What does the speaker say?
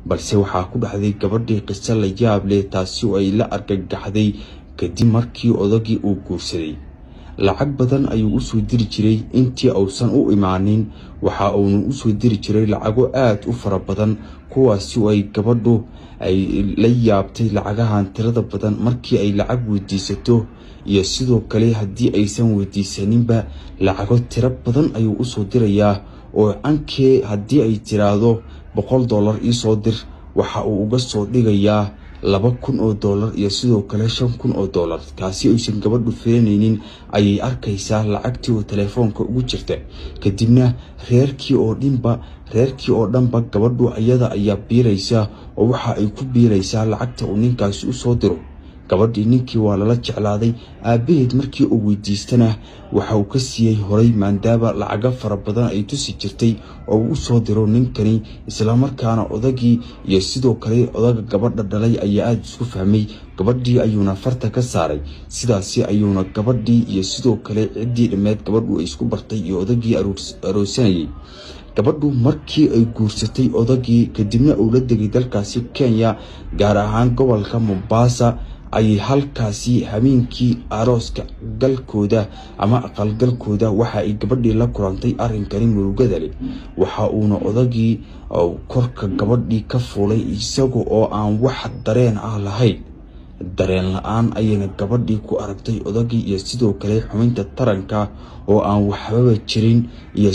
balse waxaa ku dhacday gabadhii qiso la yaab leh taasi oo ay la argagaxday kadib markii odagii uu guursaday. lacag badan ayuu u soo diri jiray intii uusan u imaanin, waxa uu u soo diri jiray lacago aad u fara badan kuwaasi oo ay gabadhu ay la yaabtay lacagahan tirada badan markii ay lacag weydiisato iyo sidoo kale haddii aysan weydiisaninba lacago tiro badan ayuu u soo dirayaa oo ankee haddii ay tiraahdo $100 ii soo dir waxa uu uga soo dhigayaa $2,000 iyo sidoo kale $5,000 kaasi aysan gabadhu filanaynin ayay arkaysaa lacagtii oo telefoonka ugu jirta. kadibna reerkii oo dhanba gabadhu ayada ayaa biiraysa oo waxa ay ku biiraysaa lacagta uu ninkaasi u soo diro. gabadhii ninkii waa lala jeclaaday, aabaheed markii uu weydiistana waxa uu ka siiyay horay maadaama lacaga fara badan ay tusi jirtay oo uu soo diro ninkani. isla markaana odagii iyo sidoo kale odaga gabadha dhalay ayaa aad isku fahmay, gabadhii ayuuna farta ka saaray. sidaasi ayuuna gabadhii iyo sidoo kale ciddii dhameed gabadhu ay isku bartay iyo odagii aroosanayay. gabadhu markii ay guursatay odagii kadibna uu la degay dalkaasi Kenya, gaar ahaan gobolka Mombasa, ay halkaasi habeenkii arooska galkooda ama aqalgalkooda waxa ay gabadhii la kulantay arrinkani murugada leh. waxa uuna odagii korka gabadhii ka fuulay isaga oo aan wax dareen ah lahayn. dareen la'aan ayayna gabadhii ku aragtay odagii iyo sidoo kale xubinta taranka oo aan waxba jirin iyo